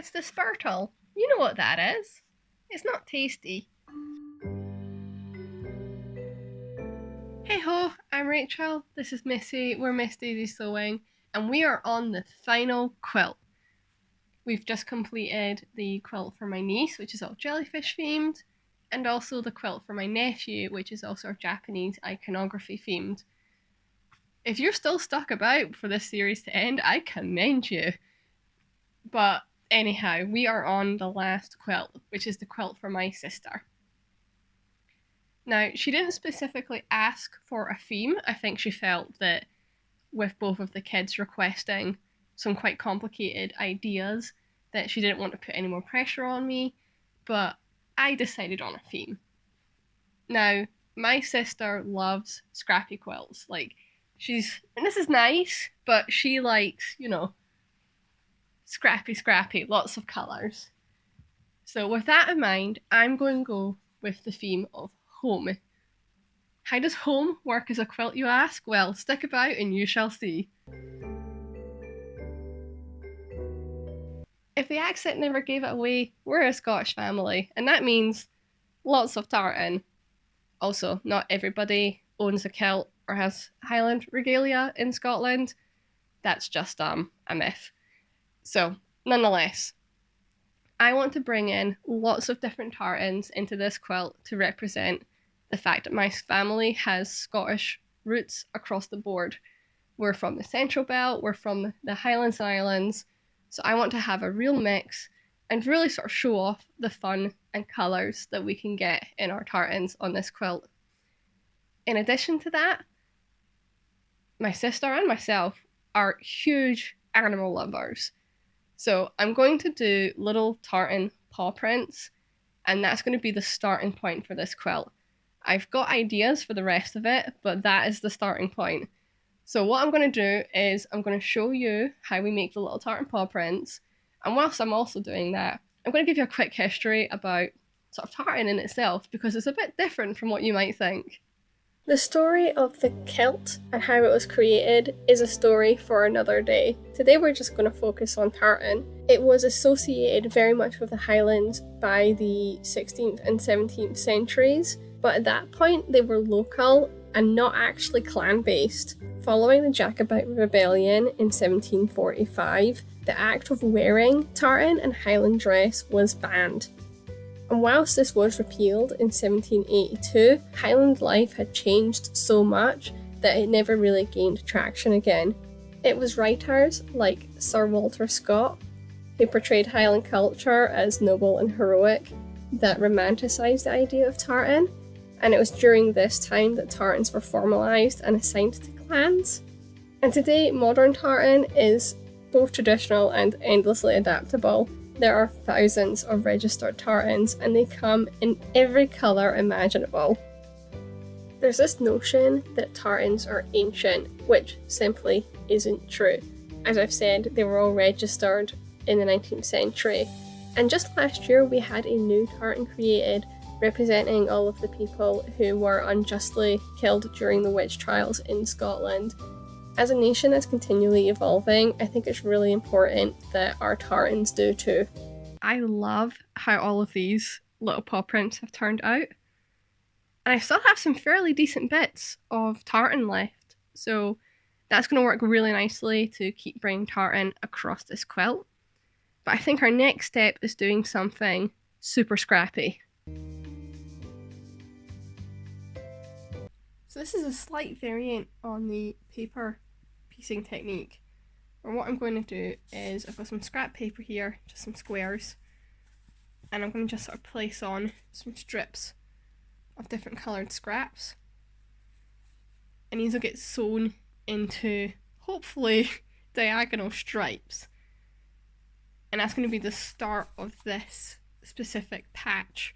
It's the Spurtle. You know what that is. It's not tasty. Hey ho, I'm Rachel, this is Missy, we're Miss Daisy Sewing, and we are on the final quilt. We've just completed the quilt for my niece, which is all jellyfish themed, and also the quilt for my nephew, which is also Japanese iconography themed. If you're still stuck about for this series to end, I commend you. But anyhow, we are on the last quilt, which is the quilt for my sister. Now, she didn't specifically ask for a theme. I think she felt that with both of the kids requesting some quite complicated ideas, that she didn't want to put any more pressure on me, but I decided on a theme. Now, my sister loves scrappy quilts. And this is nice, but she likes, scrappy, lots of colours. So with that in mind, I'm going to go with the theme of home. How does home work as a quilt, you ask? Well, stick about and you shall see. If the accent never gave it away, we're a Scottish family, and that means lots of tartan. Also, not everybody owns a kilt or has Highland regalia in Scotland. That's just a myth. So, nonetheless, I want to bring in lots of different tartans into this quilt to represent the fact that my family has Scottish roots across the board. We're from the Central Belt, we're from the Highlands and Islands, so I want to have a real mix and really sort of show off the fun and colours that we can get in our tartans on this quilt. In addition to that, my sister and myself are huge animal lovers. So I'm going to do little tartan paw prints, and that's going to be the starting point for this quilt. I've got ideas for the rest of it, but that is the starting point. So what I'm going to do is I'm going to show you how we make the little tartan paw prints, and whilst I'm also doing that, I'm going to give you a quick history about sort of tartan in itself, because it's a bit different from what you might think. The story of the kilt and how it was created is a story for another day. Today we're just going to focus on tartan. It was associated very much with the Highlands by the 16th and 17th centuries, but at that point they were local and not actually clan-based. Following the Jacobite Rebellion in 1745, the act of wearing tartan and Highland dress was banned. And whilst this was repealed in 1782, Highland life had changed so much that it never really gained traction again. It was writers like Sir Walter Scott, who portrayed Highland culture as noble and heroic, that romanticised the idea of tartan, and it was during this time that tartans were formalised and assigned to clans. And today, modern tartan is both traditional and endlessly adaptable. There are thousands of registered tartans, and they come in every colour imaginable. There's this notion that tartans are ancient, which simply isn't true. As I've said, they were all registered in the 19th century, and just last year we had a new tartan created representing all of the people who were unjustly killed during the witch trials in Scotland. As a nation that's continually evolving, I think it's really important that our tartans do too. I love how all of these little paw prints have turned out. And I still have some fairly decent bits of tartan left, so that's going to work really nicely to keep bringing tartan across this quilt. But I think our next step is doing something super scrappy. So this is a slight variant on the paper piecing technique. And what I'm going to do is I've got some scrap paper here, just some squares, and I'm going to just sort of place on some strips of different coloured scraps, and these will get sewn into hopefully diagonal stripes, and that's going to be the start of this specific patch.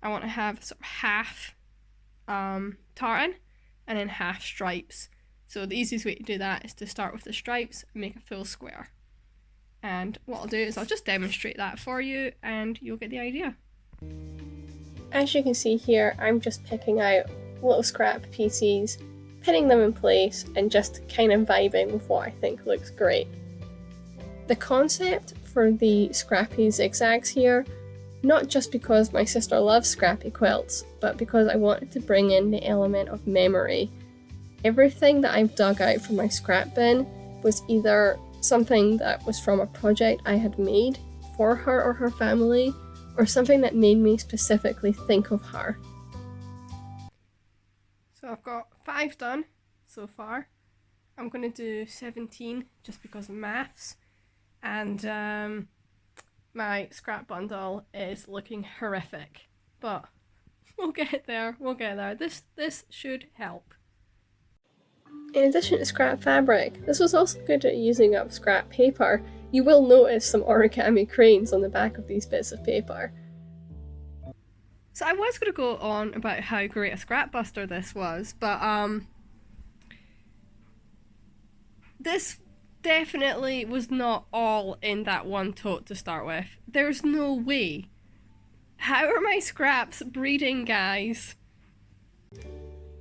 I want to have sort of half tartan and then half stripes. So the easiest way to do that is to start with the stripes and make a full square. And what I'll do is I'll just demonstrate that for you and you'll get the idea. As you can see here, I'm just picking out little scrap pieces, pinning them in place and just kind of vibing with what I think looks great. The concept for the scrappy zigzags here, not just because my sister loves scrappy quilts, but because I wanted to bring in the element of memory. Everything that I've dug out from my scrap bin was either something that was from a project I had made for her or her family, or something that made me specifically think of her. So I've got 5 done so far. I'm going to do 17 just because of maths, and my scrap bundle is looking horrific, but we'll get there, This should help. In addition to scrap fabric, this was also good at using up scrap paper. You will notice some origami cranes on the back of these bits of paper. So I was going to go on about how great a scrap buster this was, but this definitely was not all in that one tote to start with. There's no way. How are my scraps breeding, guys?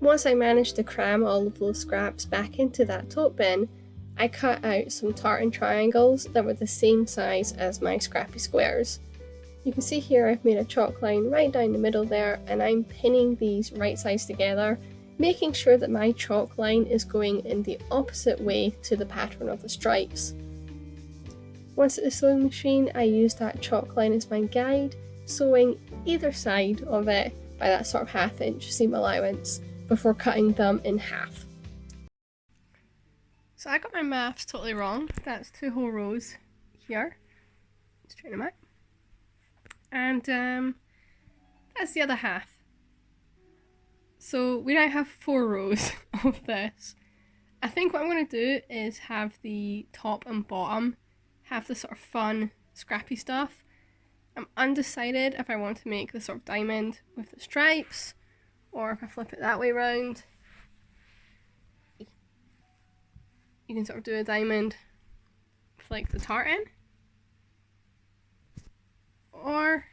Once I managed to cram all of those scraps back into that tote bin, I cut out some tartan triangles that were the same size as my scrappy squares. You can see here I've made a chalk line right down the middle there, and I'm pinning these right sides together, making sure that my chalk line is going in the opposite way to the pattern of the stripes. Once at the sewing machine, I used that chalk line as my guide, sewing either side of it by that sort of 1/2 inch seam allowance before cutting them in half. So I got my maths totally wrong. That's 2 whole rows here. Straighten them out. And that's the other half. So we now have 4 rows of this. I think what I'm going to do is have the top and bottom have the sort of fun, scrappy stuff. I'm undecided if I want to make the sort of diamond with the stripes, or if I flip it that way round. You can sort of do a diamond with like the tartan. Or,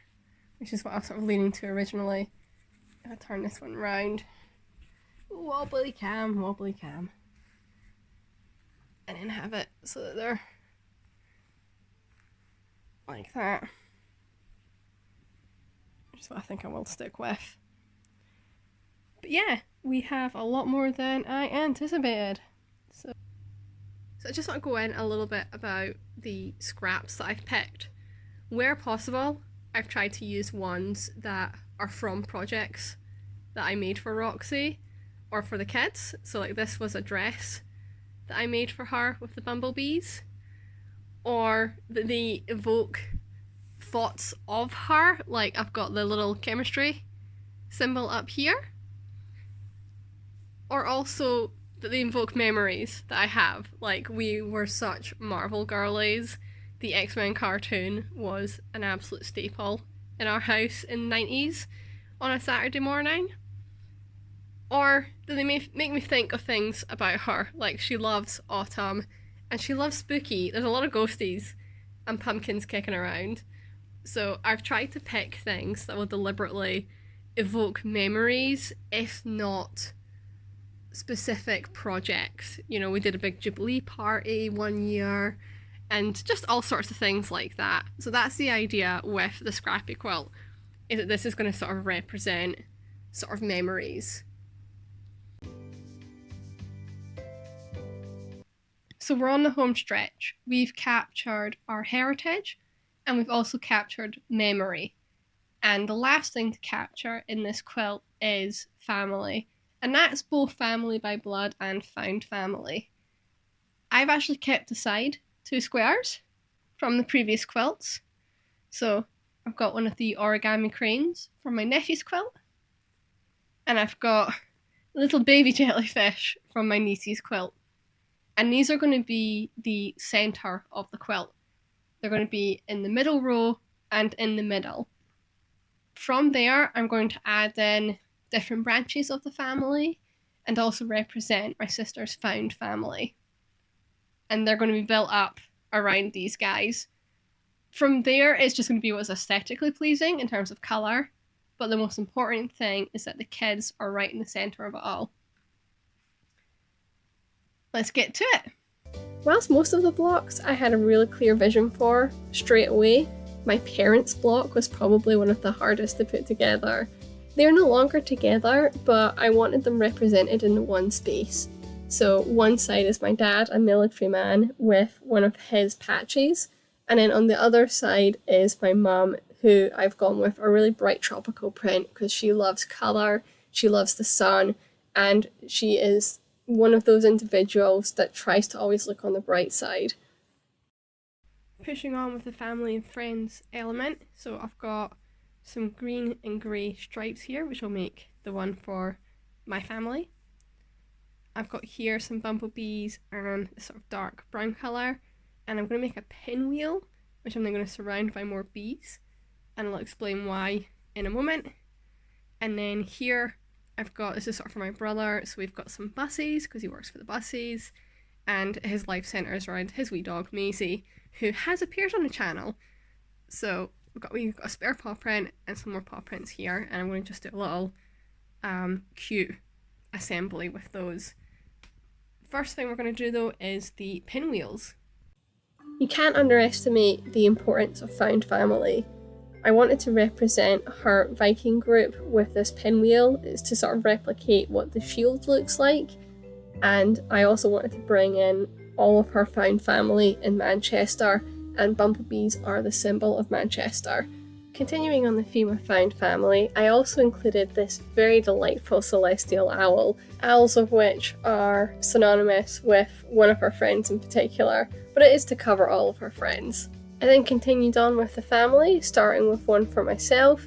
which is what I was sort of leaning to originally, if I turn this one round. Wobbly cam. And then have it so that they're like that. Which is what I think I will stick with. But yeah, we have a lot more than I anticipated. So I just want to go in a little bit about the scraps that I've picked. Where possible, I've tried to use ones that are from projects that I made for Roxy or for the kids. So like this was a dress that I made for her with the bumblebees, or that they evoke thoughts of her. Like I've got the little chemistry symbol up here, or also that they invoke memories that I have. Like we were such Marvel girlies. The X-Men cartoon was an absolute staple in our house in the 90s on a Saturday morning. Or do they make me think of things about her, like she loves autumn and she loves spooky. There's a lot of ghosties and pumpkins kicking around. So I've tried to pick things that will deliberately evoke memories, if not specific projects. You know, we did a big Jubilee party one year, and just all sorts of things like that. So that's the idea with the scrappy quilt, is that this is going to sort of represent sort of memories. So we're on the home stretch. We've captured our heritage, and we've also captured memory. And the last thing to capture in this quilt is family. And that's both family by blood and found family. I've actually kept aside 2 squares from the previous quilts. So I've got one of the origami cranes from my nephew's quilt, and I've got a little baby jellyfish from my niece's quilt. And these are going to be the centre of the quilt. They're going to be in the middle row and in the middle. From there, I'm going to add in different branches of the family and also represent my sister's found family. And they're going to be built up around these guys. From there, it's just going to be what's aesthetically pleasing in terms of colour, but the most important thing is that the kids are right in the centre of it all. Let's get to it. Whilst most of the blocks I had a really clear vision for straight away, my parents' block was probably one of the hardest to put together. They're no longer together, but I wanted them represented in one space. So one side is my dad, a military man, with one of his patches, and then on the other side is my mum, who I've gone with a really bright tropical print because she loves colour, she loves the sun, and she is one of those individuals that tries to always look on the bright side. Pushing on with the family and friends element, so I've got some green and grey stripes here, which will make the one for my family. I've got here some bumblebees and a sort of dark brown colour, and I'm going to make a pinwheel, which I'm then going to surround by more bees, and I'll explain why in a moment. And then here I've got, this is sort of for my brother, so we've got some buses, because he works for the buses, and his life centres around his wee dog, Maisie, who has appeared on the channel. So we've got a spare paw print and some more paw prints here, and I'm going to just do a little cute assembly with those. First thing we're going to do though is the pinwheels. You can't underestimate the importance of found family. I wanted to represent her Viking group with this pinwheel. It's to sort of replicate what the shield looks like, and I also wanted to bring in all of her found family in Manchester, and bumblebees are the symbol of Manchester. Continuing on the theme of found family, I also included this very delightful celestial owl, owls of which are synonymous with one of her friends in particular, but it is to cover all of her friends. I then continued on with the family, starting with one for myself.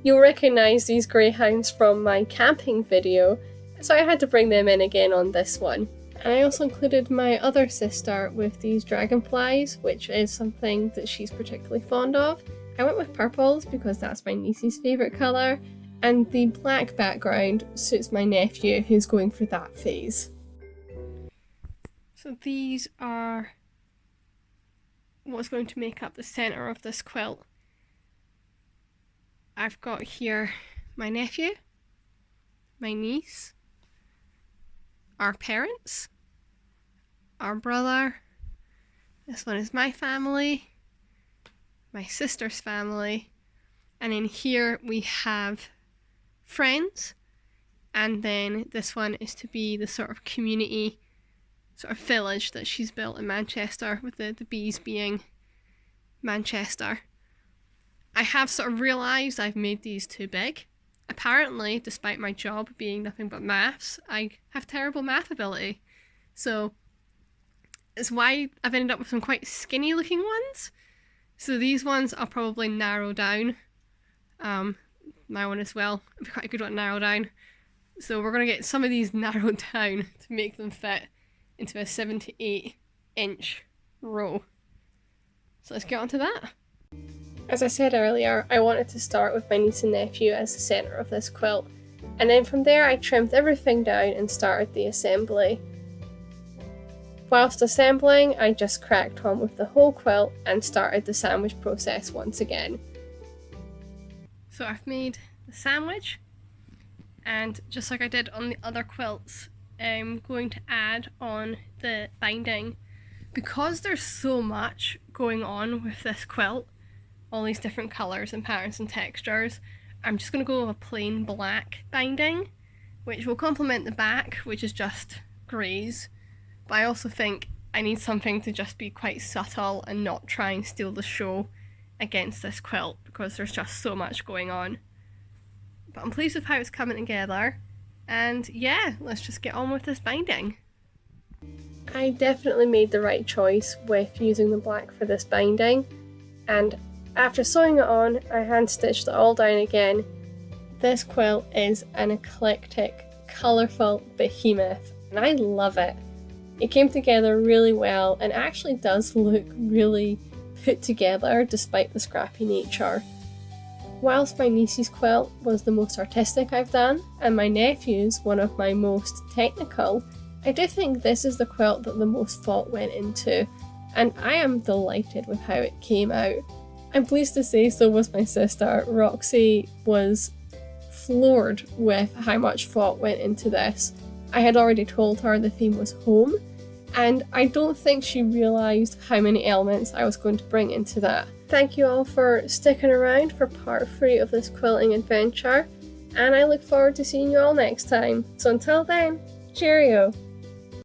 You'll recognise these greyhounds from my camping video, so I had to bring them in again on this one. And I also included my other sister with these dragonflies, which is something that she's particularly fond of. I went with purples because that's my niece's favourite colour, and the black background suits my nephew who's going through that phase. So these are what's going to make up the centre of this quilt. I've got here my nephew, my niece, our parents, our brother, this one is my family, my sister's family, and in here we have friends, and then this one is to be the sort of community, sort of village that she's built in Manchester, with the bees being Manchester. I have sort of realised I've made these too big. Apparently, despite my job being nothing but maths, I have terrible math ability. So it's why I've ended up with some quite skinny looking ones. So these ones I'll probably narrow down. My one as well. It'll be quite a good one to narrow down. So we're going to get some of these narrowed down to make them fit into a 7 to 8 inch row. So let's get on to that. As I said earlier, I wanted to start with my niece and nephew as the centre of this quilt, and then from there I trimmed everything down and started the assembly. Whilst assembling, I just cracked on with the whole quilt and started the sandwich process once again. So I've made the sandwich, and just like I did on the other quilts, I'm going to add on the binding. Because there's so much going on with this quilt, all these different colours and patterns and textures, I'm just going to go with a plain black binding, which will complement the back, which is just greys. But I also think I need something to just be quite subtle and not try and steal the show against this quilt, because there's just so much going on. But I'm pleased with how it's coming together, and yeah, let's just get on with this binding. I definitely made the right choice with using the black for this binding, and after sewing it on, I hand stitched it all down again. This quilt is an eclectic, colourful behemoth, and I love it. It came together really well and actually does look really put together despite the scrappy nature. Whilst my niece's quilt was the most artistic I've done, and my nephew's one of my most technical, I do think this is the quilt that the most thought went into, and I am delighted with how it came out. I'm pleased to say so was my sister. Roxy was floored with how much thought went into this. I had already told her the theme was home, and I don't think she realised how many elements I was going to bring into that. Thank you all for sticking around for part 3 of this quilting adventure, and I look forward to seeing you all next time. So until then, cheerio!